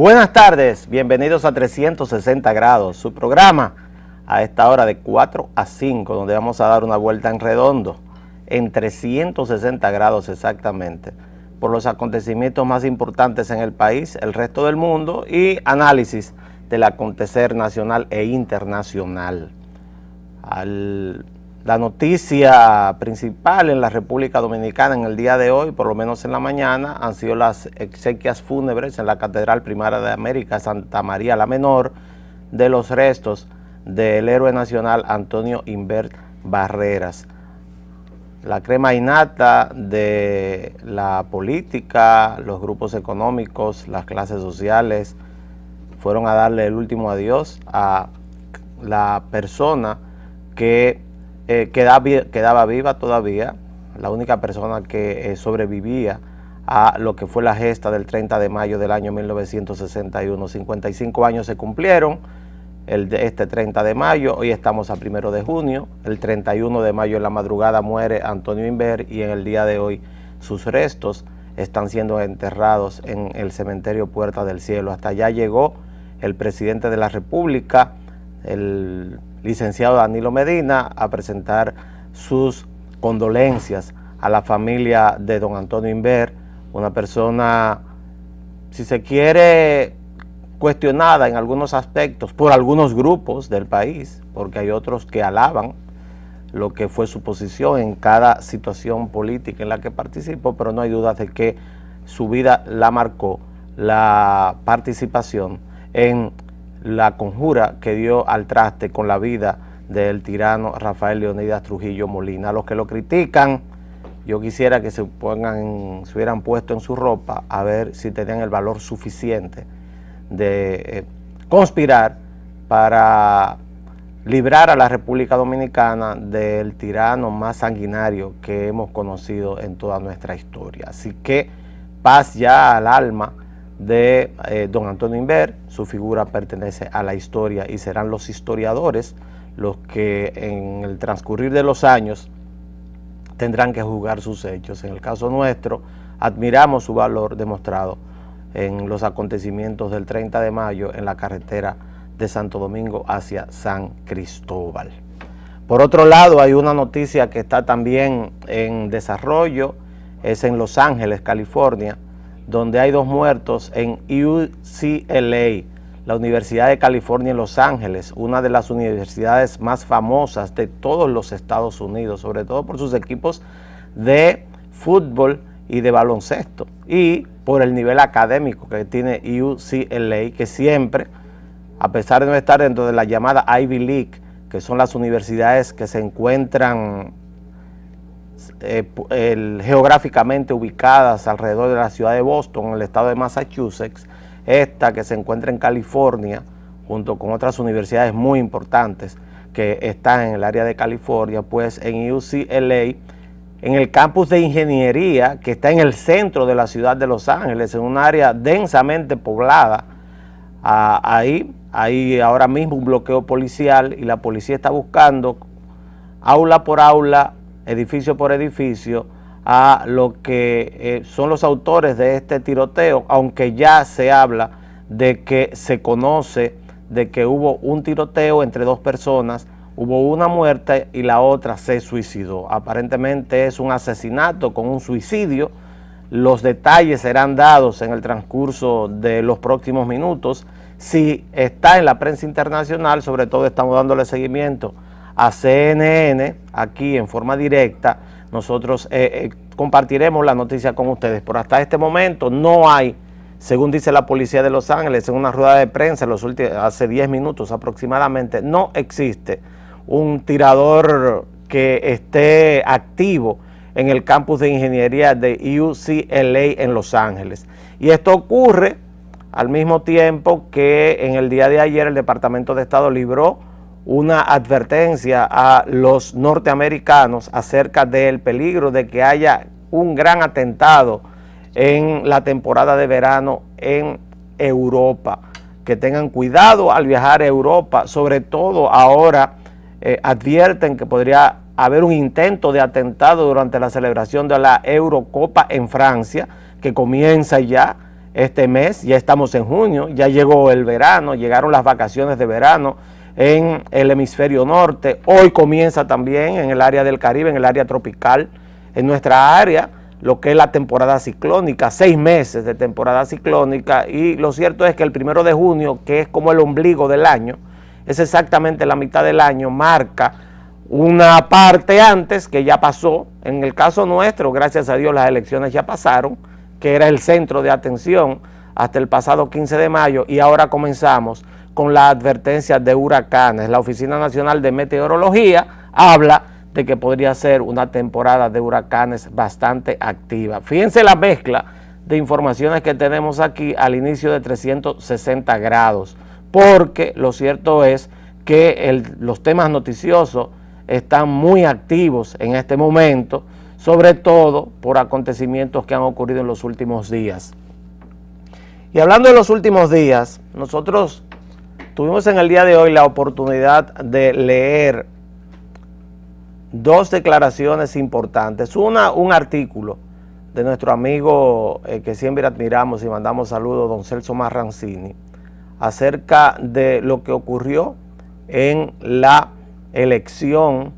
Buenas tardes, bienvenidos a 360 grados, su programa a esta hora de 4 a 5, donde vamos a dar una vuelta en redondo, en 360 grados exactamente, por los acontecimientos más importantes en el país, el resto del mundo y análisis del acontecer nacional e internacional. La noticia principal en la República Dominicana en el día de hoy, por lo menos en la mañana, han sido las exequias fúnebres en la Catedral Primera de América, Santa María la Menor, de los restos del héroe nacional Antonio Inbert Barreras. La crema innata de la política, los grupos económicos, las clases sociales, fueron a darle el último adiós a la persona que quedaba viva todavía, la única persona que sobrevivía a lo que fue la gesta del 30 de mayo del año 1961. 55 años se cumplieron este 30 de mayo, hoy estamos a 1 de junio, el 31 de mayo en la madrugada muere Antonio Inbert y en el día de hoy sus restos están siendo enterrados en el cementerio Puerta del Cielo. Hasta allá llegó el presidente de la República, el licenciado Danilo Medina, a presentar sus condolencias a la familia de don Antonio Inbert, una persona, si se quiere, cuestionada en algunos aspectos por algunos grupos del país, porque hay otros que alaban lo que fue su posición en cada situación política en la que participó, pero no hay duda de que su vida la marcó la participación en la conjura que dio al traste con la vida del tirano Rafael Leonidas Trujillo Molina. A los que lo critican, yo quisiera que se hubieran puesto en su ropa a ver si tenían el valor suficiente de conspirar para librar a la República Dominicana del tirano más sanguinario que hemos conocido en toda nuestra historia. Así que paz ya al alma de don Antonio Inbert. Su figura pertenece a la historia y serán los historiadores los que en el transcurrir de los años tendrán que juzgar sus hechos. En el caso nuestro, admiramos su valor demostrado en los acontecimientos del 30 de mayo en la carretera de Santo Domingo hacia San Cristóbal. Por otro lado, hay una noticia que está también en desarrollo, es en Los Ángeles, California, donde hay 2 muertos en UCLA, la Universidad de California en Los Ángeles, una de las universidades más famosas de todos los Estados Unidos, sobre todo por sus equipos de fútbol y de baloncesto, y por el nivel académico que tiene UCLA, que siempre, a pesar de no estar dentro de la llamada Ivy League, que son las universidades que se encuentran geográficamente ubicadas alrededor de la ciudad de Boston, en el estado de Massachusetts, esta que se encuentra en California, junto con otras universidades muy importantes que están en el área de California, pues en UCLA, en el campus de ingeniería que está en el centro de la ciudad de Los Ángeles, en un área densamente poblada, ahí hay ahora mismo un bloqueo policial y la policía está buscando aula por aula, edificio por edificio, a lo que son los autores de este tiroteo, aunque ya se habla de que se conoce de que hubo un tiroteo entre 2 personas, hubo una muerte y la otra se suicidó. Aparentemente es un asesinato con un suicidio. Los detalles serán dados en el transcurso de los próximos minutos. Si está en la prensa internacional, sobre todo estamos dándole seguimiento a CNN, aquí en forma directa, nosotros compartiremos la noticia con ustedes, pero hasta este momento no hay, según dice la policía de Los Ángeles en una rueda de prensa hace 10 minutos aproximadamente, no existe un tirador que esté activo en el campus de ingeniería de UCLA en Los Ángeles. Y esto ocurre al mismo tiempo que en el día de ayer el Departamento de Estado libró una advertencia a los norteamericanos acerca del peligro de que haya un gran atentado en la temporada de verano en Europa. Que tengan cuidado al viajar a Europa, sobre todo ahora advierten que podría haber un intento de atentado durante la celebración de la Eurocopa en Francia, que comienza ya este mes, ya estamos en junio, ya llegó el verano, llegaron las vacaciones de verano en el hemisferio norte, hoy comienza también en el área del Caribe, en el área tropical, en nuestra área, lo que es la temporada ciclónica, 6 meses de temporada ciclónica, y lo cierto es que el 1 de junio, que es como el ombligo del año, es exactamente la mitad del año, marca una parte antes que ya pasó. En el caso nuestro, gracias a Dios, las elecciones ya pasaron, que era el centro de atención hasta el pasado 15 de mayo, y ahora comenzamos con las advertencias de huracanes. La Oficina Nacional de Meteorología habla de que podría ser una temporada de huracanes bastante activa. Fíjense la mezcla de informaciones que tenemos aquí al inicio de 360 grados, porque lo cierto es que los temas noticiosos están muy activos en este momento, sobre todo por acontecimientos que han ocurrido en los últimos días. Y hablando de los últimos días, nosotros tuvimos en el día de hoy la oportunidad de leer 2 declaraciones importantes. Una, un artículo de nuestro amigo que siempre admiramos y mandamos saludos, don Celso Marrancini, acerca de lo que ocurrió en la elección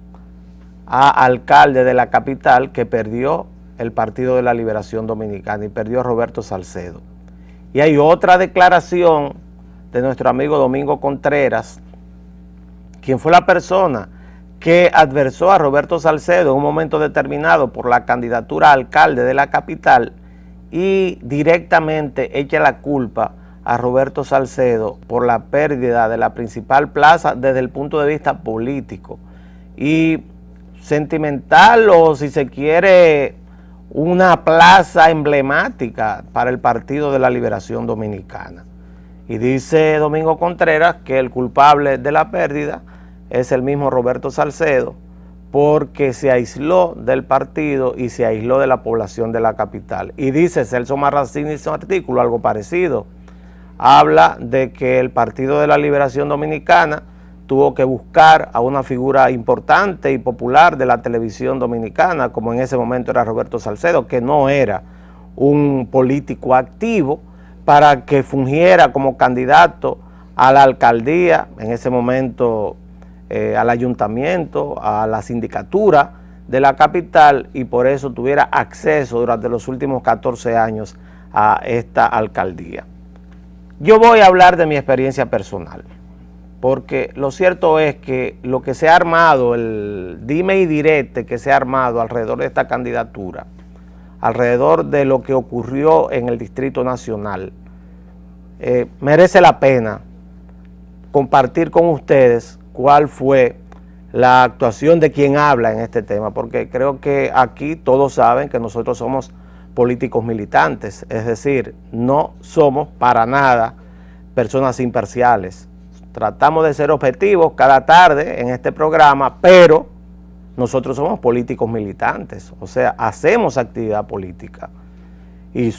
a alcalde de la capital, que perdió el Partido de la Liberación Dominicana y perdió Roberto Salcedo. Y hay otra declaración de nuestro amigo Domingo Contreras, quien fue la persona que adversó a Roberto Salcedo en un momento determinado por la candidatura a alcalde de la capital y directamente echa la culpa a Roberto Salcedo por la pérdida de la principal plaza desde el punto de vista político y sentimental, o si se quiere, una plaza emblemática para el Partido de la Liberación Dominicana. Y dice Domingo Contreras que el culpable de la pérdida es el mismo Roberto Salcedo, porque se aisló del partido y se aisló de la población de la capital. Y dice Celso Marrancini en su artículo algo parecido. Habla de que el Partido de la Liberación Dominicana tuvo que buscar a una figura importante y popular de la televisión dominicana, como en ese momento era Roberto Salcedo, que no era un político activo, para que fungiera como candidato a la alcaldía, en ese momento al ayuntamiento, a la sindicatura de la capital, y por eso tuviera acceso durante los últimos 14 años a esta alcaldía. Yo voy a hablar de mi experiencia personal, porque lo cierto es que lo que se ha armado, el dime y direte que se ha armado alrededor de esta candidatura, alrededor de lo que ocurrió en el Distrito Nacional, merece la pena compartir con ustedes cuál fue la actuación de quien habla en este tema, porque creo que aquí todos saben que nosotros somos políticos militantes, es decir, no somos para nada personas imparciales. Tratamos de ser objetivos cada tarde en este programa, pero nosotros somos políticos militantes, o sea, hacemos actividad política y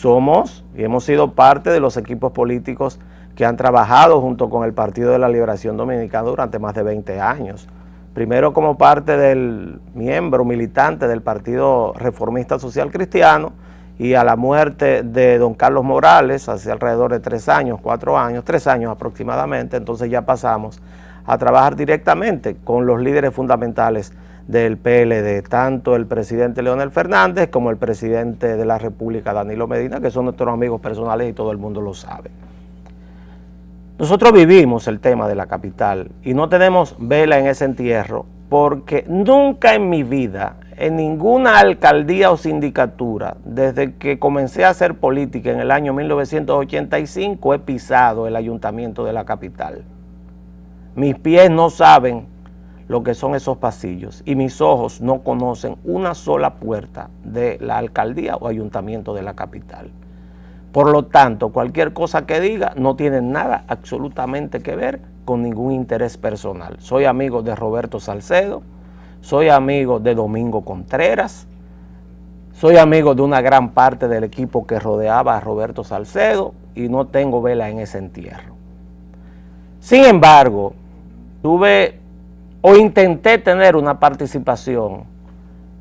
hemos sido parte de los equipos políticos que han trabajado junto con el Partido de la Liberación Dominicana durante más de 20 años. Primero como parte del miembro militante del Partido Reformista Social Cristiano, y a la muerte de don Carlos Morales, hace alrededor de 3 años, 4 años, 3 años aproximadamente, entonces ya pasamos a trabajar directamente con los líderes fundamentales del PLD, tanto el presidente Leonel Fernández como el presidente de la República, Danilo Medina, que son nuestros amigos personales y todo el mundo lo sabe. Nosotros vivimos el tema de la capital y no tenemos vela en ese entierro, porque nunca en mi vida, en ninguna alcaldía o sindicatura, desde que comencé a hacer política en el año 1985, he pisado el ayuntamiento de la capital. Mis pies no saben lo que son esos pasillos y mis ojos no conocen una sola puerta de la alcaldía o ayuntamiento de la capital. Por lo tanto, cualquier cosa que diga no tiene nada absolutamente que ver con ningún interés personal. Soy amigo de Roberto Salcedo, soy amigo de Domingo Contreras, soy amigo de una gran parte del equipo que rodeaba a Roberto Salcedo y no tengo vela en ese entierro. Sin embargo, intenté tener una participación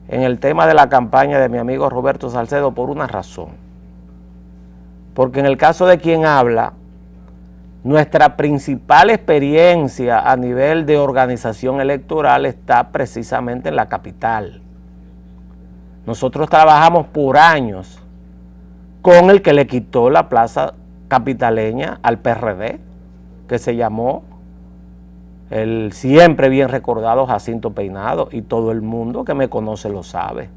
en el tema de la campaña de mi amigo Roberto Salcedo por una razón. porque en el caso de quien habla, nuestra principal experiencia a nivel de organización electoral está precisamente en la capital. Nosotros trabajamos por años con el que le quitó la plaza capitaleña al PRD, que se llamó el siempre bien recordado Jacinto Peinado, y todo el mundo que me conoce lo sabe.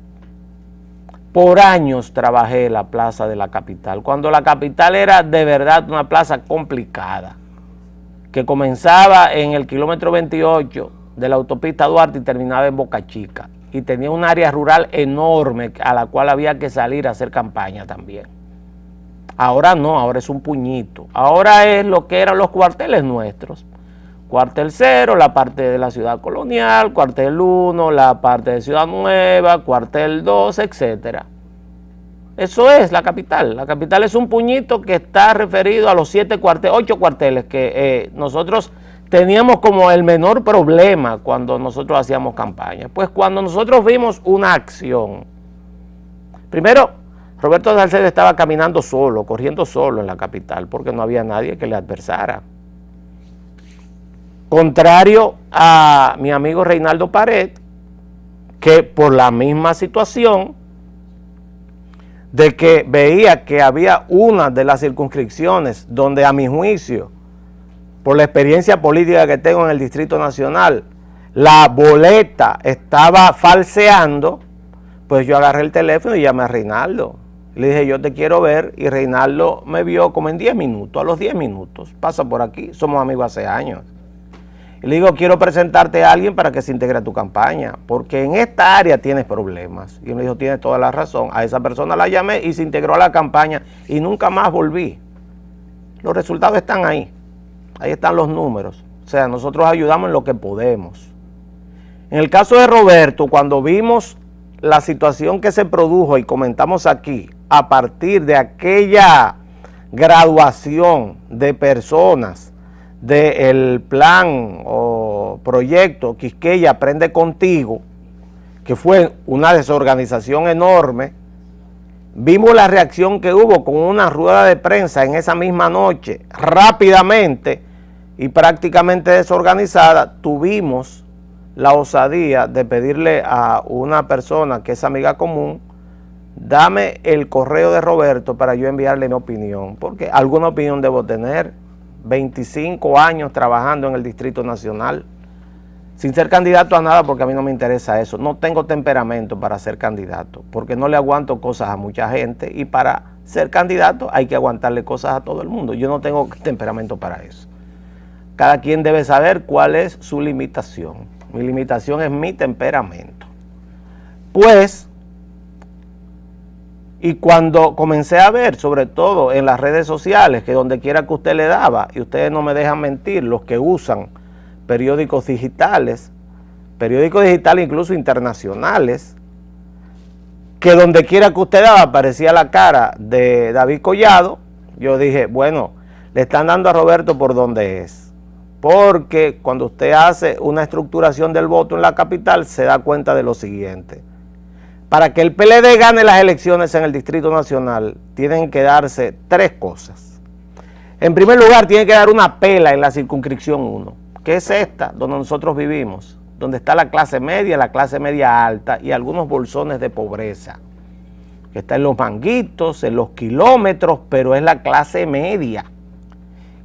Por años trabajé en la plaza de la capital, cuando la capital era de verdad una plaza complicada, que comenzaba en el kilómetro 28 de la autopista Duarte y terminaba en Boca Chica, y tenía un área rural enorme a la cual había que salir a hacer campaña también. Ahora no, ahora es un puñito. Ahora es lo que eran los cuarteles nuestros. Cuartel 0, la parte de la ciudad colonial, cuartel 1, la parte de Ciudad Nueva, cuartel 2, etcétera. Eso es la capital. La capital es un puñito que está referido a los 8 cuarteles que nosotros teníamos como el menor problema cuando nosotros hacíamos campaña. Pues cuando nosotros vimos una acción, primero Roberto Salcedo estaba caminando solo, corriendo solo en la capital, porque no había nadie que le adversara. Contrario a mi amigo Reinaldo Pared, que por la misma situación de que veía que había una de las circunscripciones donde, a mi juicio, por la experiencia política que tengo en el Distrito Nacional, la boleta estaba falseando, pues yo agarré el teléfono y llamé a Reinaldo. Le dije, yo te quiero ver, y Reinaldo me vio como en 10 minutos, a los 10 minutos, pasa por aquí, somos amigos hace años. Y le digo, quiero presentarte a alguien para que se integre a tu campaña, porque en esta área tienes problemas. Y él me dijo, tienes toda la razón. A esa persona la llamé y se integró a la campaña y nunca más volví. Los resultados están ahí, ahí están los números. O sea, nosotros ayudamos en lo que podemos. En el caso de Roberto, cuando vimos la situación que se produjo y comentamos aquí, a partir de aquella graduación de personas del plan o proyecto Quisqueya Aprende Contigo, que fue una desorganización enorme, vimos la reacción que hubo con una rueda de prensa en esa misma noche, rápidamente y prácticamente desorganizada. Tuvimos la osadía de pedirle a una persona que es amiga común, dame el correo de Roberto para yo enviarle mi opinión, porque alguna opinión debo tener. 25 años trabajando en el Distrito Nacional, sin ser candidato a nada, porque a mí no me interesa eso. No tengo temperamento para ser candidato, porque no le aguanto cosas a mucha gente, y para ser candidato hay que aguantarle cosas a todo el mundo. Yo no tengo temperamento para eso. Cada quien debe saber cuál es su limitación. Mi limitación es mi temperamento. Pues, y cuando comencé a ver, sobre todo en las redes sociales, que donde quiera que usted le daba, y ustedes no me dejan mentir, los que usan periódicos digitales incluso internacionales, que donde quiera que usted daba aparecía la cara de David Collado, yo dije, bueno, le están dando a Roberto por donde es. Porque cuando usted hace una estructuración del voto en la capital, se da cuenta de lo siguiente. Para que el PLD gane las elecciones en el Distrito Nacional, tienen que darse 3 cosas. En primer lugar, tiene que dar una pela en la circunscripción 1, que es esta, donde nosotros vivimos, donde está la clase media alta y algunos bolsones de pobreza, que está en los manguitos, en los kilómetros, pero es la clase media.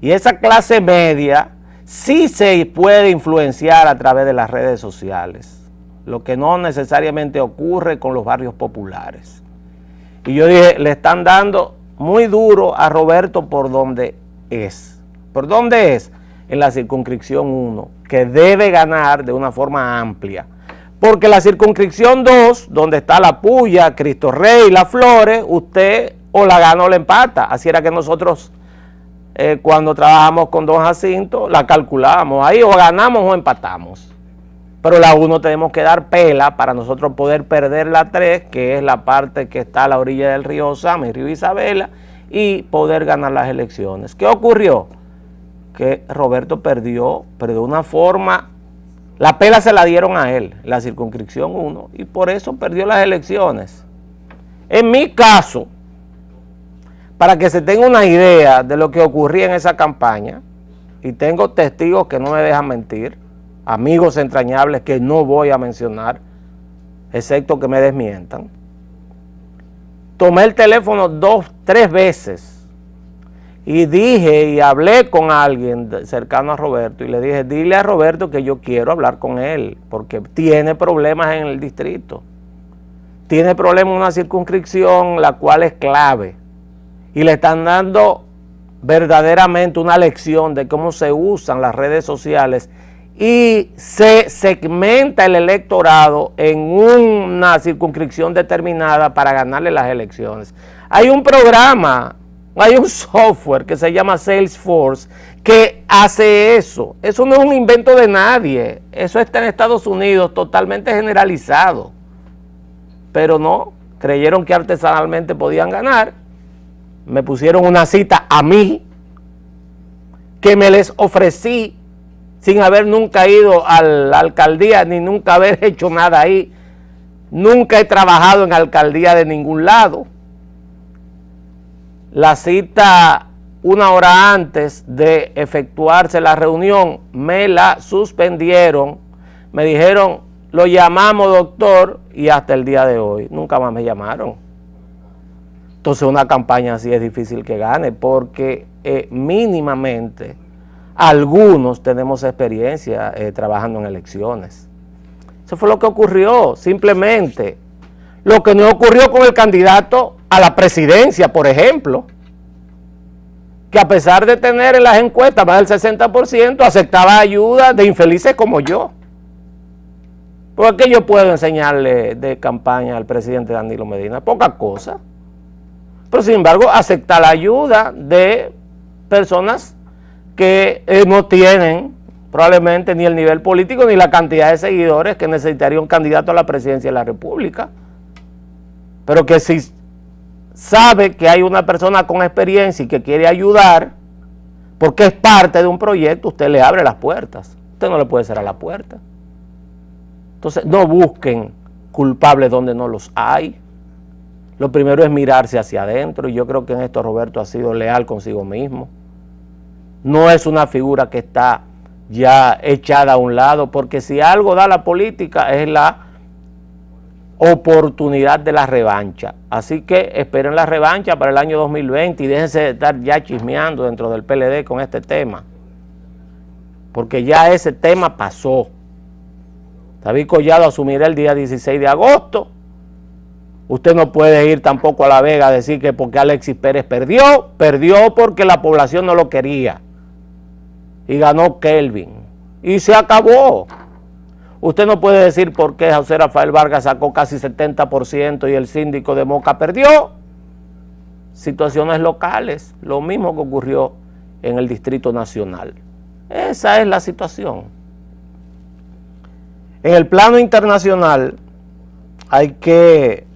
Y esa clase media sí se puede influenciar a través de las redes sociales, lo que no necesariamente ocurre con los barrios populares. Y yo dije, le están dando muy duro a Roberto por donde es. ¿Por dónde es? En la circunscripción 1, que debe ganar de una forma amplia. Porque la circunscripción 2, donde está La Puya, Cristo Rey, Las Flores, usted o la gana o la empata. Así era que nosotros cuando trabajamos con don Jacinto la calculábamos ahí, o ganamos o empatamos. Pero la 1 tenemos que dar pela para nosotros poder perder la 3, que es la parte que está a la orilla del río Osama y río Isabela, y poder ganar las elecciones. ¿Qué ocurrió? Que Roberto perdió de una forma, la pela se la dieron a él, la circunscripción 1, y por eso perdió las elecciones. En mi caso, para que se tenga una idea de lo que ocurría en esa campaña, y tengo testigos que no me dejan mentir, amigos entrañables que no voy a mencionar, excepto que me desmientan. Tomé el teléfono 2, 3 veces y dije y hablé con alguien cercano a Roberto y le dije, dile a Roberto que yo quiero hablar con él porque tiene problemas en el distrito, tiene problemas en una circunscripción la cual es clave y le están dando verdaderamente una lección de cómo se usan las redes sociales y se segmenta el electorado en una circunscripción determinada para ganarle las elecciones. Hay un programa, hay un software que se llama Salesforce que hace eso. Eso no es un invento de nadie, eso está en Estados Unidos totalmente generalizado, pero no, creyeron que artesanalmente podían ganar. Me pusieron una cita a mí, que me les ofrecí sin haber nunca ido a la alcaldía, ni nunca haber hecho nada ahí. Nunca he trabajado en alcaldía de ningún lado. La cita 1 hora antes de efectuarse la reunión, me la suspendieron. Me dijeron, lo llamamos doctor, y hasta el día de hoy nunca más me llamaron. Entonces una campaña así es difícil que gane porque mínimamente algunos tenemos experiencia trabajando en elecciones. Eso fue lo que ocurrió, simplemente. Lo que no ocurrió con el candidato a la presidencia, por ejemplo, que a pesar de tener en las encuestas más del 60%, aceptaba ayuda de infelices como yo. ¿Por qué yo puedo enseñarle de campaña al presidente Danilo Medina? Poca cosa. Pero sin embargo acepta la ayuda de personas que no tienen probablemente ni el nivel político ni la cantidad de seguidores que necesitaría un candidato a la presidencia de la República, pero que si sabe que hay una persona con experiencia y que quiere ayudar porque es parte de un proyecto, usted le abre las puertas, usted no le puede cerrar la puerta. Entonces no busquen culpables donde no los hay. Lo primero es mirarse hacia adentro, y yo creo que en esto Roberto ha sido leal consigo mismo. No es una figura que está ya echada a un lado, porque si algo da la política es la oportunidad de la revancha. Así que esperen la revancha para el año 2020 y déjense de estar ya chismeando dentro del PLD con este tema, porque ya ese tema pasó. David Collado asumirá el día 16 de agosto. Usted no puede ir tampoco a La Vega a decir que porque Alexis Pérez perdió porque la población no lo quería. Y ganó Kelvin. Y se acabó. Usted no puede decir por qué José Rafael Vargas sacó casi 70% y el síndico de Moca perdió. Situaciones locales, lo mismo que ocurrió en el Distrito Nacional. Esa es la situación. En el plano internacional hay que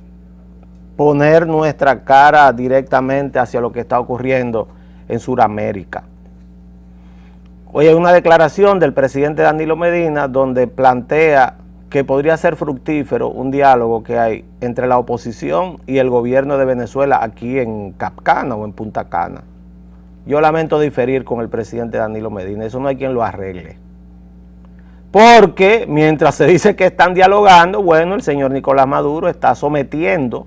poner nuestra cara directamente hacia lo que está ocurriendo en Sudamérica. Hoy hay una declaración del presidente Danilo Medina donde plantea que podría ser fructífero un diálogo que hay entre la oposición y el gobierno de Venezuela aquí en Capcana o en Punta Cana. Yo lamento diferir con el presidente Danilo Medina, eso no hay quien lo arregle. Porque mientras se dice que están dialogando, bueno, el señor Nicolás Maduro está sometiendo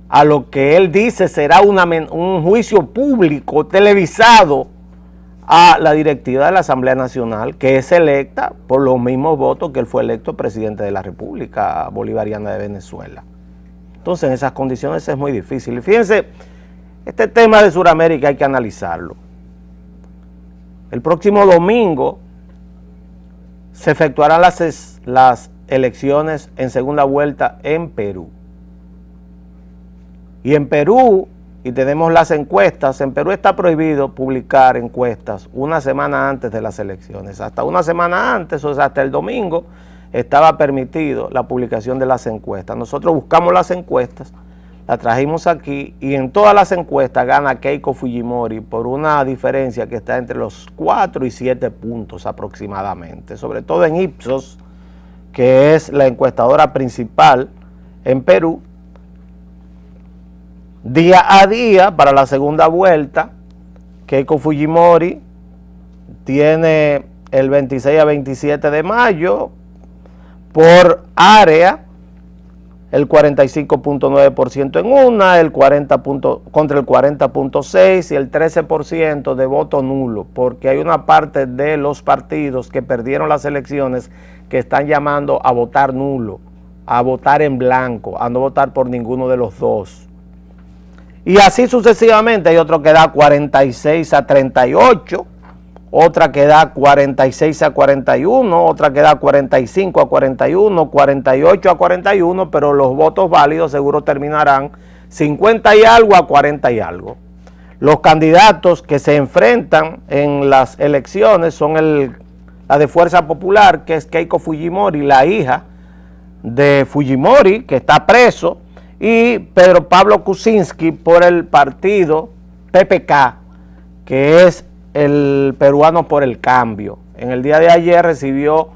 a lo que él dice será un juicio público televisado a la directiva de la Asamblea Nacional, que es electa por los mismos votos que él fue electo presidente de la República Bolivariana de Venezuela. Entonces, en esas condiciones es muy difícil. Y fíjense, este tema de Sudamérica hay que analizarlo. El próximo domingo se efectuarán las elecciones en segunda vuelta en Perú. Y en Perú, y tenemos las encuestas, en Perú está prohibido publicar encuestas una semana antes de las elecciones. Hasta una semana antes, o sea, hasta el domingo, estaba permitido la publicación de las encuestas. Nosotros buscamos las encuestas, las trajimos aquí, y en todas las encuestas gana Keiko Fujimori por una diferencia que está entre los 4 y 7 puntos aproximadamente, sobre todo en Ipsos, que es la encuestadora principal en Perú. día a día para la segunda vuelta. Keiko Fujimori tiene el 26 a 27 de mayo por área el 45.9% en una, el 40 contra el 40.6% y el 13% de voto nulo, porque hay una parte de los partidos que perdieron las elecciones que están llamando a votar nulo, a votar en blanco, a no votar por ninguno de los dos. Y así sucesivamente. Hay otro que da 46 a 38, otra que da 46 a 41, otra que da 45 a 41, 48 a 41, pero los votos válidos seguro terminarán 50 y algo a 40 y algo. Los candidatos que se enfrentan en las elecciones son la de Fuerza Popular, que es Keiko Fujimori, la hija de Fujimori, que está preso, y Pedro Pablo Kuczynski por el partido PPK, que es el Peruano por el Cambio. En el día de ayer recibió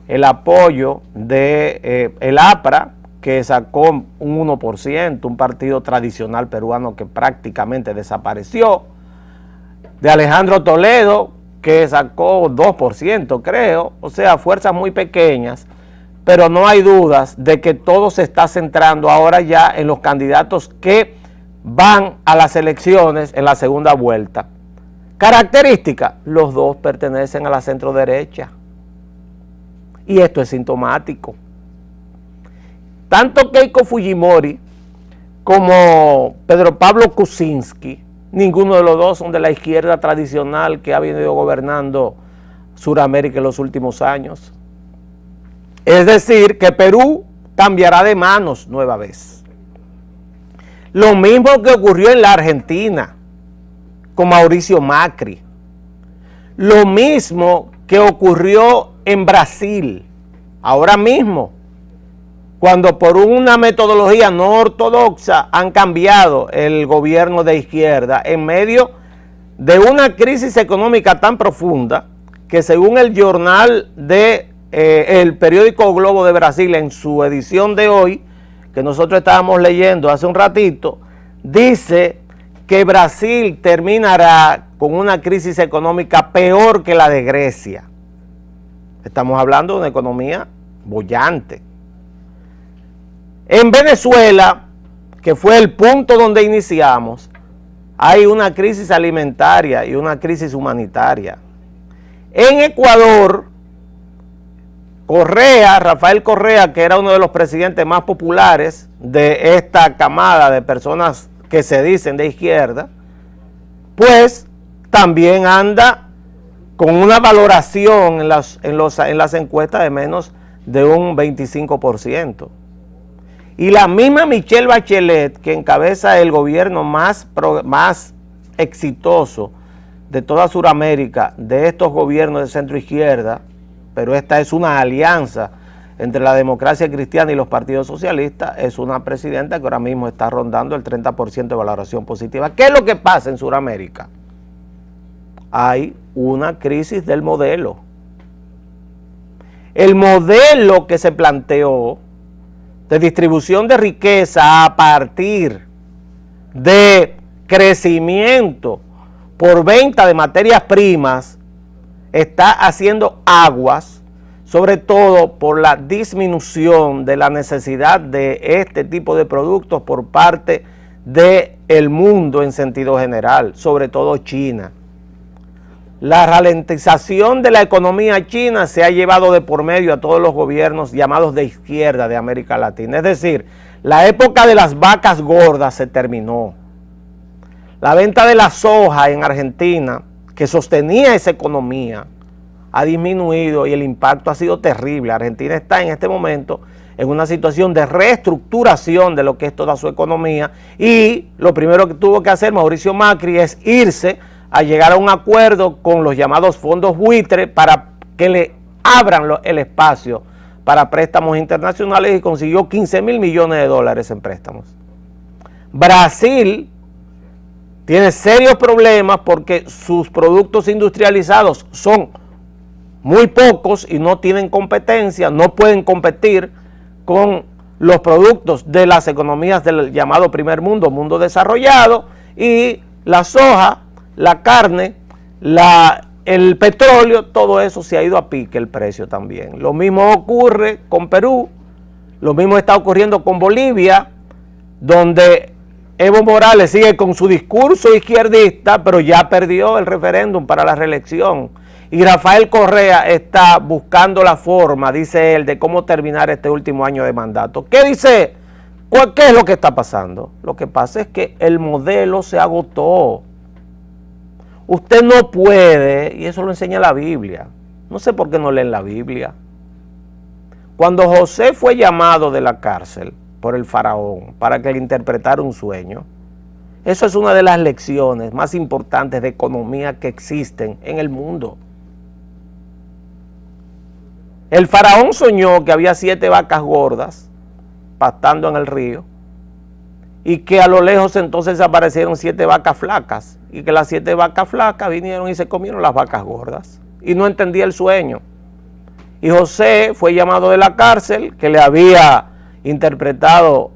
el apoyo de el APRA, que sacó un 1%, un partido tradicional peruano que prácticamente desapareció, de Alejandro Toledo, que sacó 2%, creo, o sea, fuerzas muy pequeñas, pero no hay dudas de que todo se está centrando ahora ya en los candidatos que van a las elecciones en la segunda vuelta. Característica, los dos pertenecen a la centro derecha. Y esto es sintomático. Tanto Keiko Fujimori como Pedro Pablo Kuczynski, ninguno de los dos son de la izquierda tradicional que ha venido gobernando Sudamérica en los últimos años. Es decir, que Perú cambiará de manos nueva vez. Lo mismo que ocurrió en la Argentina con Mauricio Macri. Lo mismo que ocurrió en Brasil, ahora mismo, cuando por una metodología no ortodoxa han cambiado el gobierno de izquierda en medio de una crisis económica tan profunda que, según el jornal de el periódico Globo de Brasil, en su edición de hoy, que nosotros estábamos leyendo hace un ratito, dice que Brasil terminará con una crisis económica peor que la de Grecia. Estamos hablando de una economía boyante. En Venezuela, que fue el punto donde iniciamos, hay una crisis alimentaria y una crisis humanitaria. En Ecuador, Rafael Correa, que era uno de los presidentes más populares de esta camada de personas que se dicen de izquierda, pues también anda con una valoración en las encuestas de menos de un 25%. Y la misma Michelle Bachelet, que encabeza el gobierno más exitoso de toda Sudamérica, de estos gobiernos de centro izquierda, pero esta es una alianza entre la democracia cristiana y los partidos socialistas, es una presidenta que ahora mismo está rondando el 30% de valoración positiva. ¿Qué es lo que pasa en Sudamérica? Hay una crisis del modelo. El modelo que se planteó de distribución de riqueza a partir de crecimiento por venta de materias primas está haciendo aguas, sobre todo por la disminución de la necesidad de este tipo de productos por parte del mundo en sentido general, sobre todo China. La ralentización de la economía china se ha llevado de por medio a todos los gobiernos llamados de izquierda de América Latina. Es decir, la época de las vacas gordas se terminó. La venta de la soja en Argentina, que sostenía esa economía, ha disminuido y el impacto ha sido terrible. Argentina está en este momento en una situación de reestructuración de lo que es toda su economía, y lo primero que tuvo que hacer Mauricio Macri es irse a llegar a un acuerdo con los llamados fondos buitre para que le abran el espacio para préstamos internacionales, y consiguió 15.000 millones de dólares en préstamos. Brasil tiene serios problemas porque sus productos industrializados son muy pocos y no tienen competencia, no pueden competir con los productos de las economías del llamado primer mundo, mundo desarrollado, y la soja, la carne, el petróleo, todo eso se ha ido a pique el precio también. Lo mismo ocurre con Perú, lo mismo está ocurriendo con Bolivia, donde Evo Morales sigue con su discurso izquierdista, pero ya perdió el referéndum para la reelección. Y Rafael Correa está buscando la forma, dice él, de cómo terminar este último año de mandato. ¿Qué dice? ¿Qué es lo que está pasando? Lo que pasa es que el modelo se agotó. Usted no puede, y eso lo enseña la Biblia. No sé por qué no leen la Biblia. Cuando José fue llamado de la cárcel por el faraón para que le interpretara un sueño, eso es una de las lecciones más importantes de economía que existen en el mundo. El faraón soñó que había 7 vacas gordas pastando en el río y que a lo lejos entonces aparecieron 7 vacas flacas y que las 7 vacas flacas vinieron y se comieron las vacas gordas y no entendía el sueño. Y José fue llamado de la cárcel, que le había interpretado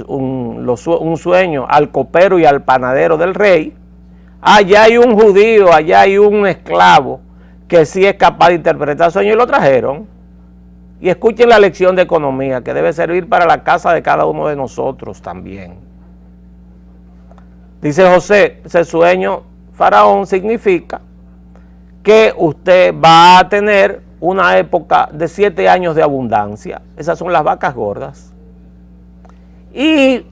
un sueño al copero y al panadero del rey. Allá hay un judío, allá hay un esclavo que sí es capaz de interpretar sueños, y lo trajeron. Y escuchen la lección de economía que debe servir para la casa de cada uno de nosotros también. Dice José, ese sueño, faraón, significa que usted va a tener una época de 7 años de abundancia. Esas son las vacas gordas. Y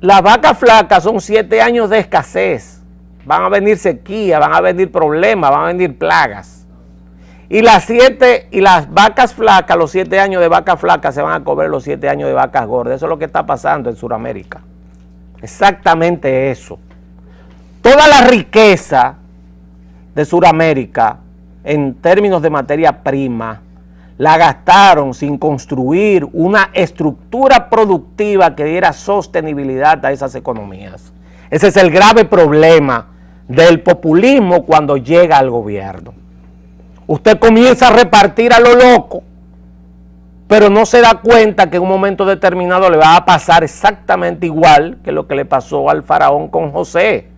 las vacas flacas son 7 años de escasez. Van a venir sequía, van a venir problemas, van a venir plagas. Y las vacas flacas, los 7 años de vacas flacas se van a comer los 7 años de vacas gordas. Eso es lo que está pasando en Sudamérica. Exactamente eso. Toda la riqueza de Sudamérica en términos de materia prima la gastaron sin construir una estructura productiva que diera sostenibilidad a esas economías. Ese es el grave problema del populismo cuando llega al gobierno. Usted comienza a repartir a lo loco, pero no se da cuenta que en un momento determinado le va a pasar exactamente igual que lo que le pasó al faraón con José.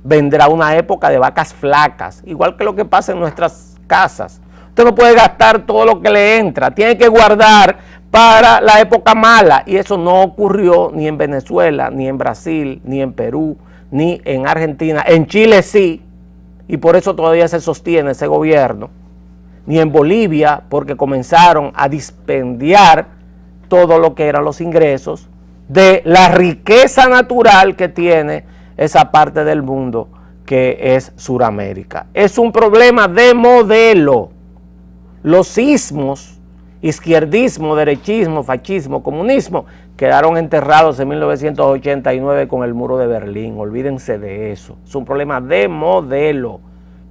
Vendrá una época de vacas flacas, igual que lo que pasa en nuestras casas. Usted no puede gastar todo lo que le entra, tiene que guardar para la época mala, y eso no ocurrió ni en Venezuela, ni en Brasil, ni en Perú, ni en Argentina. En Chile sí, y por eso todavía se sostiene ese gobierno, ni en Bolivia, porque comenzaron a dispendiar todo lo que eran los ingresos de la riqueza natural que tiene esa parte del mundo que es Sudamérica. Es un problema de modelo. Los sismos, izquierdismo, derechismo, fascismo, comunismo, quedaron enterrados en 1989 con el muro de Berlín. Olvídense de eso. Es un problema de modelo.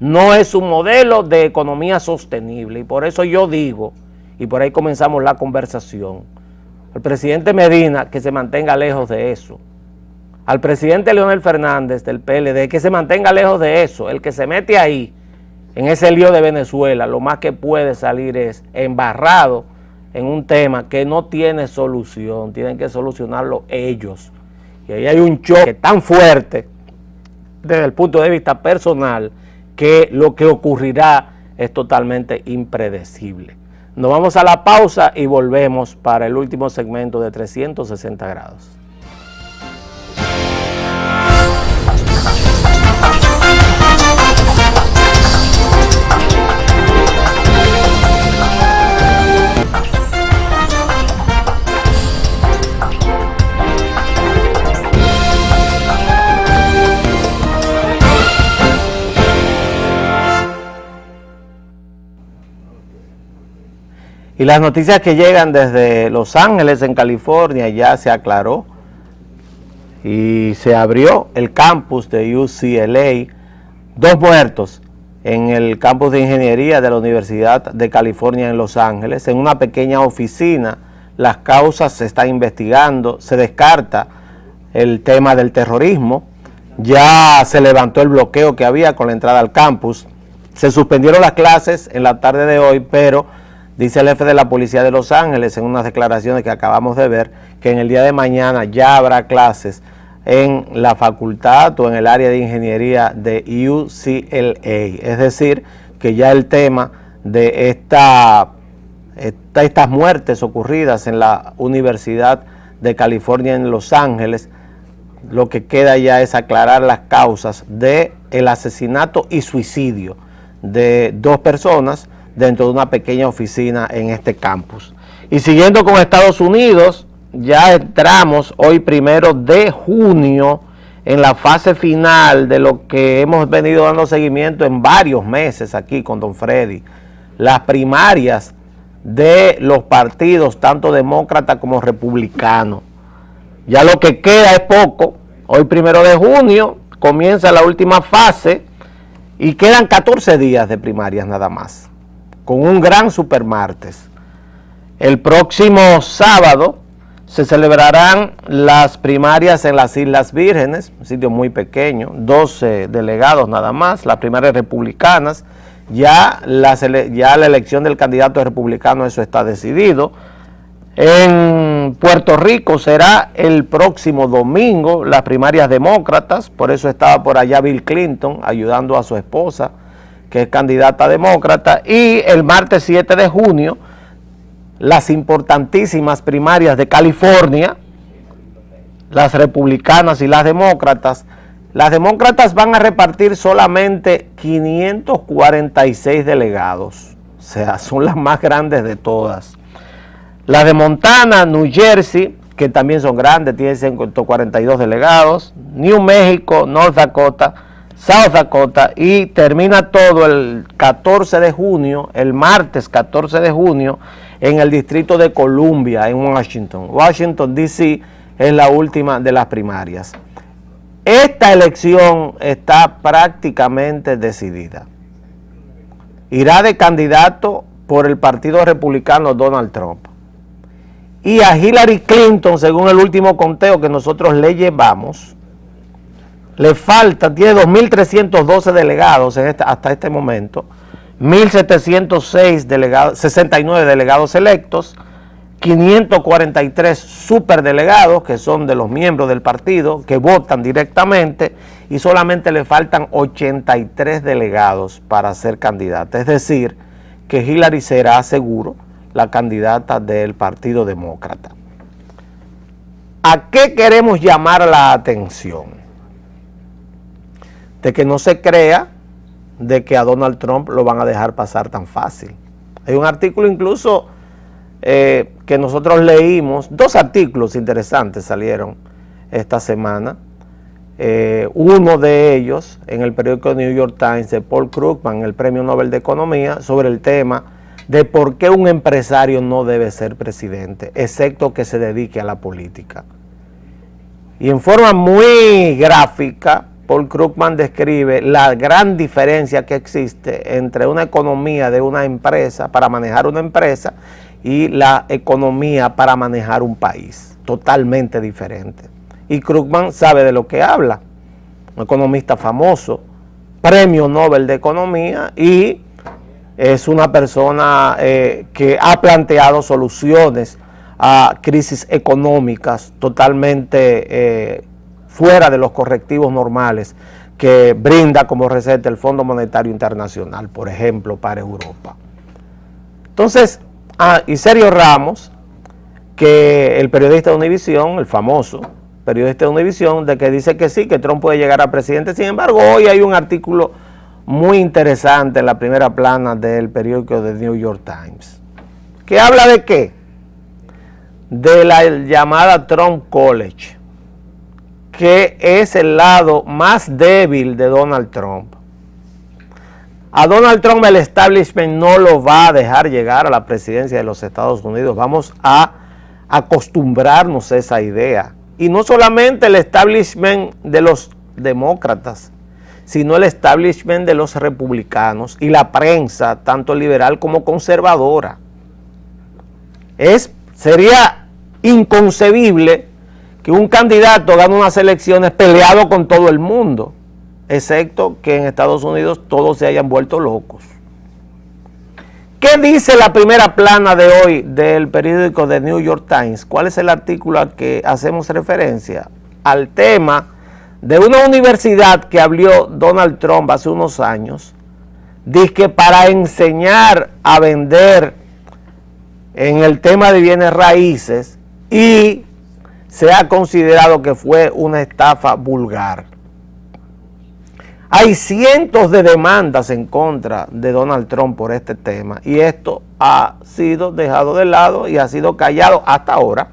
No es un modelo de economía sostenible. Y por eso yo digo, y por ahí comenzamos la conversación, al presidente Medina que se mantenga lejos de eso. Al presidente Leonel Fernández del PLD que se mantenga lejos de eso. El que se mete ahí, en ese lío de Venezuela, lo más que puede salir es embarrado en un tema que no tiene solución. Tienen que solucionarlo ellos. Y ahí hay un choque tan fuerte desde el punto de vista personal que lo que ocurrirá es totalmente impredecible. Nos vamos a la pausa y volvemos para el último segmento de 360 grados. Y las noticias que llegan desde Los Ángeles, en California, ya se aclaró y se abrió el campus de UCLA. 2 muertos en el campus de ingeniería de la Universidad de California en Los Ángeles, en una pequeña oficina. Las causas se están investigando, se descarta el tema del terrorismo. Ya se levantó el bloqueo que había con la entrada al campus. Se suspendieron las clases en la tarde de hoy, pero Dice el jefe de la policía de Los Ángeles en unas declaraciones que acabamos de ver que en el día de mañana ya habrá clases en la facultad o en el área de ingeniería de UCLA. Es decir, que ya el tema de estas muertes ocurridas en la Universidad de California en Los Ángeles, lo que queda ya es aclarar las causas del asesinato y suicidio de 2 personas dentro de una pequeña oficina en este campus. Y siguiendo con Estados Unidos, ya entramos hoy 1 de junio en la fase final de lo que hemos venido dando seguimiento en varios meses aquí con don Freddy, las primarias de los partidos, tanto demócrata como republicano. Ya lo que queda es poco. Hoy 1 de junio comienza la última fase y quedan 14 días de primarias nada más, con un gran supermartes. El próximo sábado se celebrarán las primarias en las Islas Vírgenes, un sitio muy pequeño, 12 delegados nada más, las primarias republicanas. Ya la elección del candidato republicano, eso está decidido. En Puerto Rico será el próximo domingo las primarias demócratas, por eso estaba por allá Bill Clinton ayudando a su esposa, que es candidata demócrata, y el martes 7 de junio las importantísimas primarias de California, las republicanas y las demócratas. Las demócratas van a repartir solamente 546 delegados, o sea, son las más grandes de todas. Las de Montana, New Jersey, que también son grandes, tienen 142 delegados, New México, North Dakota, South Dakota, y termina todo el 14 de junio, el martes 14 de junio, en el Distrito de Columbia, en Washington. Washington, D.C. es la última de las primarias. Esta elección está prácticamente decidida. Irá de candidato por el Partido Republicano Donald Trump. Y a Hillary Clinton, según el último conteo que nosotros le llevamos, le falta, tiene 2.312 delegados hasta este momento, 1.706 delegados, 69 delegados electos, 543 superdelegados, que son de los miembros del partido, que votan directamente, y solamente le faltan 83 delegados para ser candidata. Es decir, que Hillary será seguro la candidata del Partido Demócrata. ¿A qué queremos llamar la atención? De que no se crea de que a Donald Trump lo van a dejar pasar tan fácil. Hay un artículo incluso que nosotros leímos, 2 artículos interesantes salieron esta semana. Uno de ellos en el periódico New York Times de Paul Krugman, el Premio Nobel de Economía, sobre el tema de por qué un empresario no debe ser presidente, excepto que se dedique a la política. Y en forma muy gráfica, Paul Krugman describe la gran diferencia que existe entre una economía de una empresa, para manejar una empresa, y la economía para manejar un país. Totalmente diferente. Y Krugman sabe de lo que habla. Un economista famoso, Premio Nobel de Economía, y es una persona que ha planteado soluciones a crisis económicas totalmente fuera de los correctivos normales que brinda como receta el Fondo Monetario Internacional, por ejemplo, para Europa. Entonces, y Sergio Ramos, que el periodista de Univisión, el famoso periodista de Univisión, de que dice que sí, que Trump puede llegar a presidente. Sin embargo, hoy hay un artículo muy interesante en la primera plana del periódico de New York Times, que habla de qué, de la llamada Trump College, que es el lado más débil de Donald Trump. A Donald Trump el establishment no lo va a dejar llegar a la presidencia de los Estados Unidos. Vamos a acostumbrarnos a esa idea. Y no solamente el establishment de los demócratas, sino el establishment de los republicanos y la prensa, tanto liberal como conservadora. Sería inconcebible que un candidato gane unas elecciones peleado con todo el mundo, excepto que en Estados Unidos todos se hayan vuelto locos. ¿Qué dice la primera plana de hoy del periódico The New York Times? ¿Cuál es el artículo al que hacemos referencia? Al tema de una universidad que abrió Donald Trump hace unos años, dice que para enseñar a vender en el tema de bienes raíces, y se ha considerado que fue una estafa vulgar. Hay cientos de demandas en contra de Donald Trump por este tema, y esto ha sido dejado de lado y ha sido callado hasta ahora,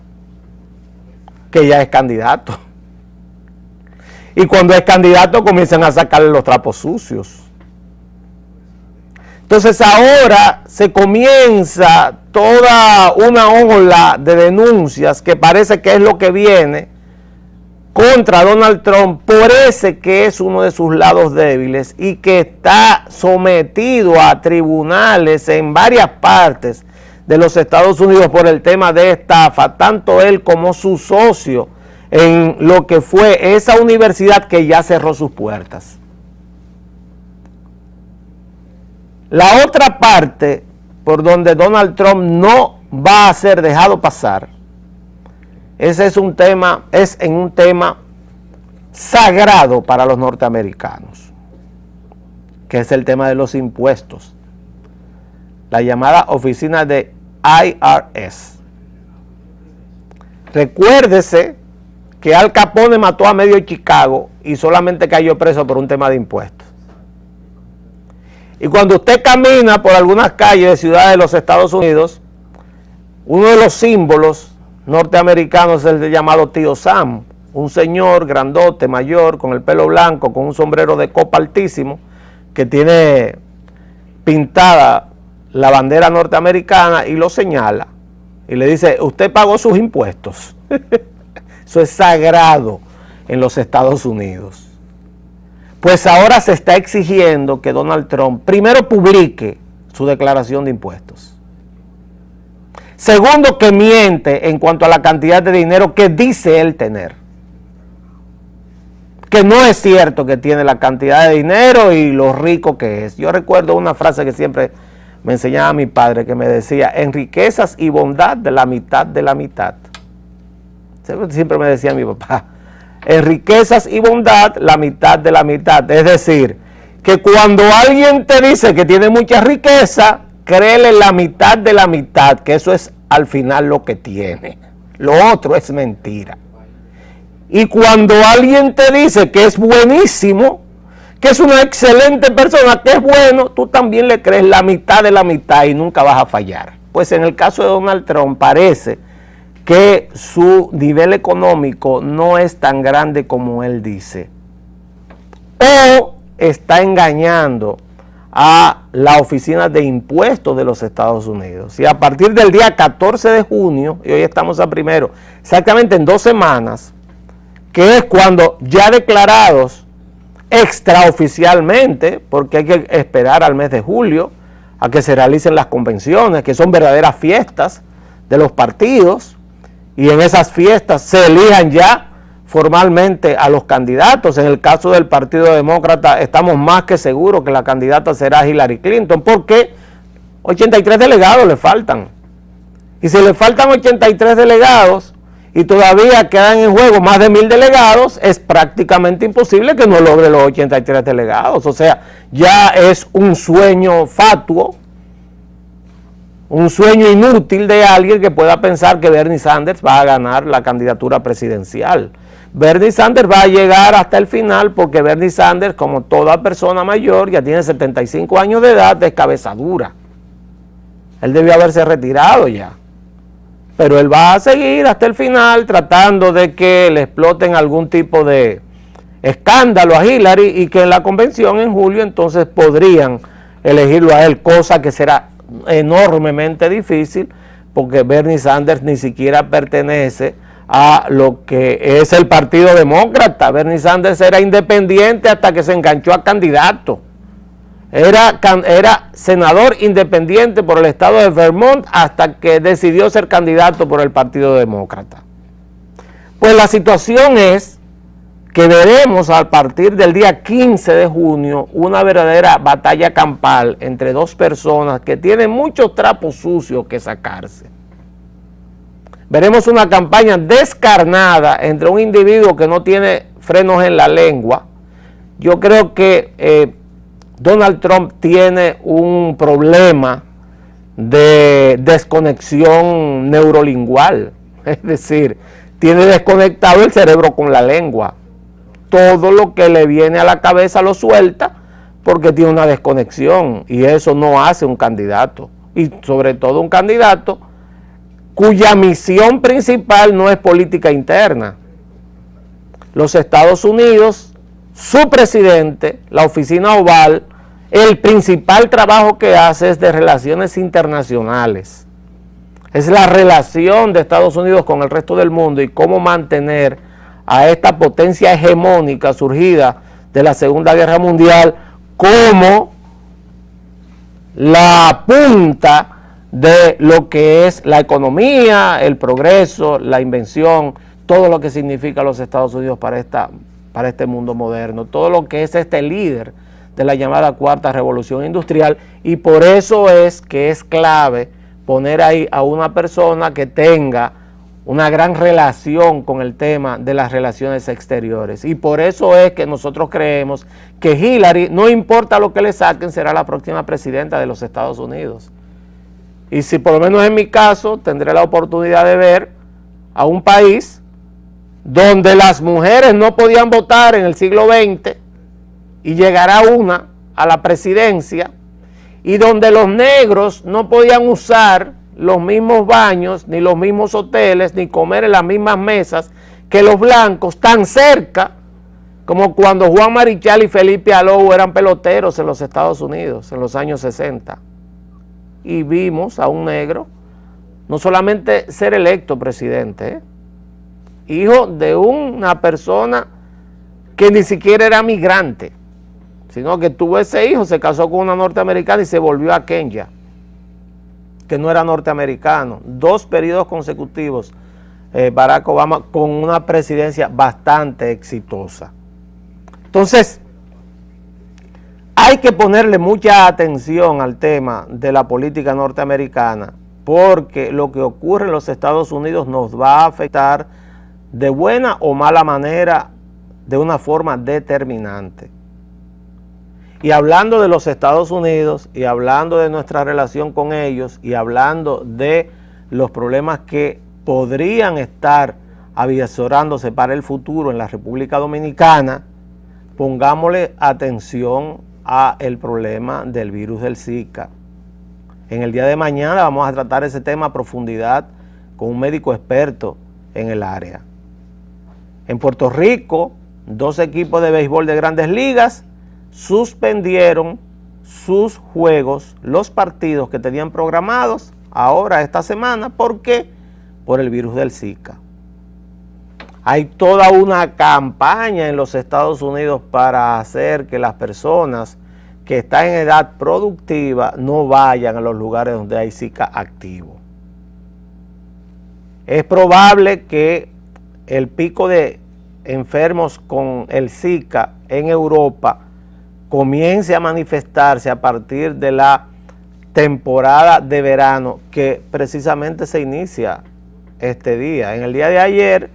que ya es candidato. Y cuando es candidato comienzan a sacarle los trapos sucios. Entonces ahora se comienza toda una ola de denuncias que parece que es lo que viene contra Donald Trump por ese que es uno de sus lados débiles y que está sometido a tribunales en varias partes de los Estados Unidos por el tema de estafa, tanto él como su socio en lo que fue esa universidad que ya cerró sus puertas. La otra parte por donde Donald Trump no va a ser dejado pasar, ese es un tema sagrado para los norteamericanos, que es el tema de los impuestos, la llamada oficina de IRS. Recuérdese que Al Capone mató a medio Chicago y solamente cayó preso por un tema de impuestos. Y cuando usted camina por algunas calles de ciudades de los Estados Unidos, uno de los símbolos norteamericanos es el llamado Tío Sam, un señor grandote, mayor, con el pelo blanco, con un sombrero de copa altísimo, que tiene pintada la bandera norteamericana y lo señala. Y le dice, usted pagó sus impuestos. Eso es sagrado en los Estados Unidos. Pues ahora se está exigiendo que Donald Trump primero publique su declaración de impuestos. Segundo, que miente en cuanto a la cantidad de dinero que dice él tener. Que no es cierto que tiene la cantidad de dinero y lo rico que es. Yo recuerdo una frase que siempre me enseñaba mi padre, que me decía, en riquezas y bondad de la mitad de la mitad. Siempre me decía mi papá, en riquezas y bondad la mitad de la mitad. Es decir, que cuando alguien te dice que tiene mucha riqueza, créele la mitad de la mitad, que eso es al final lo que tiene. Lo otro es mentira. Y cuando alguien te dice que es buenísimo, que es una excelente persona, que es bueno, tú también le crees la mitad de la mitad y nunca vas a fallar. Pues en el caso de Donald Trump parece que su nivel económico no es tan grande como él dice. O está engañando a la Oficina de Impuestos de los Estados Unidos. Y a partir del día 14 de junio, y hoy estamos a primero, exactamente en 2 semanas, que es cuando ya declarados extraoficialmente, porque hay que esperar al mes de julio a que se realicen las convenciones, que son verdaderas fiestas de los partidos, y en esas fiestas se elijan ya formalmente a los candidatos. En el caso del Partido Demócrata estamos más que seguros que la candidata será Hillary Clinton, porque 83 delegados le faltan. Y si le faltan 83 delegados y todavía quedan en juego más de 1000 delegados, es prácticamente imposible que no logre los 83 delegados. O sea, ya es un sueño fatuo, un sueño inútil de alguien que pueda pensar que Bernie Sanders va a ganar la candidatura presidencial. Bernie Sanders va a llegar hasta el final porque Bernie Sanders, como toda persona mayor, ya tiene 75 años de edad, de cabeza dura. Él debió haberse retirado ya. Pero él va a seguir hasta el final tratando de que le exploten algún tipo de escándalo a Hillary y que en la convención en julio entonces podrían elegirlo a él, cosa que será enormemente difícil porque Bernie Sanders ni siquiera pertenece a lo que es el Partido Demócrata. Bernie Sanders era independiente hasta que se enganchó a candidato. Era senador independiente por el estado de Vermont hasta que decidió ser candidato por el Partido Demócrata. Pues la situación es que veremos a partir del día 15 de junio una verdadera batalla campal entre dos personas que tienen muchos trapos sucios que sacarse. Veremos una campaña descarnada entre un individuo que no tiene frenos en la lengua. Yo creo que Donald Trump tiene un problema de desconexión neurolingual, es decir, tiene desconectado el cerebro con la lengua. Todo lo que le viene a la cabeza lo suelta porque tiene una desconexión, y eso no hace un candidato, y sobre todo un candidato cuya misión principal no es política interna. Los Estados Unidos, su presidente, la oficina oval, el principal trabajo que hace es de relaciones internacionales. Es la relación de Estados Unidos con el resto del mundo y cómo mantener a esta potencia hegemónica surgida de la Segunda Guerra Mundial como la punta de lo que es la economía, el progreso, la invención, todo lo que significa los Estados Unidos para este mundo moderno, todo lo que es este líder de la llamada Cuarta Revolución Industrial, y por eso es que es clave poner ahí a una persona que tenga una gran relación con el tema de las relaciones exteriores, y por eso es que nosotros creemos que Hillary, no importa lo que le saquen, será la próxima presidenta de los Estados Unidos. Y si por lo menos en mi caso tendré la oportunidad de ver a un país donde las mujeres no podían votar en el siglo XX y llegará una a la presidencia, y donde los negros no podían usar los mismos baños, ni los mismos hoteles, ni comer en las mismas mesas que los blancos, tan cerca como cuando Juan Marichal y Felipe Alou eran peloteros en los Estados Unidos en los años 60. Y vimos a un negro no solamente ser electo presidente, hijo de una persona que ni siquiera era migrante, sino que tuvo ese hijo, se casó con una norteamericana y se volvió a Kenya, que no era norteamericano. 2 periodos consecutivos Barack Obama con una presidencia bastante exitosa. Entonces, hay que ponerle mucha atención al tema de la política norteamericana, porque lo que ocurre en los Estados Unidos nos va a afectar de buena o mala manera, de una forma determinante. Y hablando de los Estados Unidos, y hablando de nuestra relación con ellos, y hablando de los problemas que podrían estar avisorándose para el futuro en la República Dominicana, pongámosle atención a el problema del virus del Zika. En el día de mañana vamos a tratar ese tema a profundidad con un médico experto en el área. En Puerto Rico, 2 equipos de béisbol de Grandes Ligas suspendieron sus juegos, los partidos que tenían programados ahora esta semana. ¿Por qué? Por el virus del Zika. Hay toda una campaña en los Estados Unidos para hacer que las personas que están en edad productiva no vayan a los lugares donde hay Zika activo. Es probable que el pico de enfermos con el Zika en Europa comience a manifestarse a partir de la temporada de verano, que precisamente se inicia este día. En el día de ayer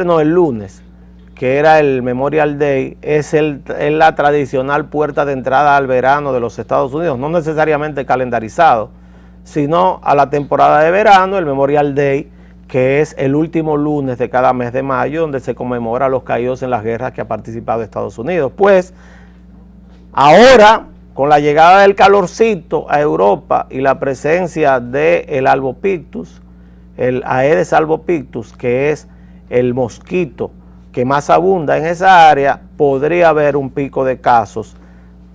no, el lunes, que era el Memorial Day, es la tradicional puerta de entrada al verano de los Estados Unidos, no necesariamente calendarizado, sino a la temporada de verano, el Memorial Day, que es el último lunes de cada mes de mayo, donde se conmemora a los caídos en las guerras que ha participado Estados Unidos. Pues ahora, con la llegada del calorcito a Europa y la presencia del albopictus, el Aedes albopictus, que es el mosquito que más abunda en esa área, podría haber un pico de casos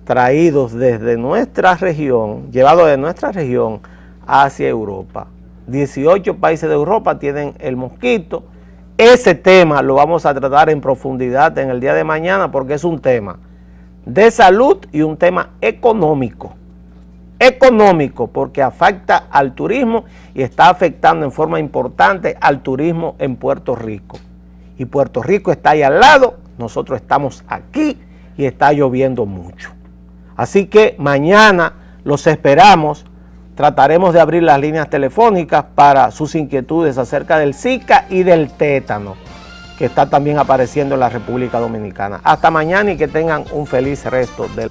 traídos desde nuestra región, llevados de nuestra región hacia Europa. 18 países de Europa tienen el mosquito. Ese tema lo vamos a tratar en profundidad en el día de mañana, porque es un tema de salud y un tema económico. Económico, porque afecta al turismo y está afectando en forma importante al turismo en Puerto Rico. y Puerto Rico está ahí al lado, nosotros estamos aquí y está lloviendo mucho. Así que mañana los esperamos, trataremos de abrir las líneas telefónicas para sus inquietudes acerca del Zika y del tétano, que está también apareciendo en la República Dominicana. Hasta mañana y que tengan un feliz resto de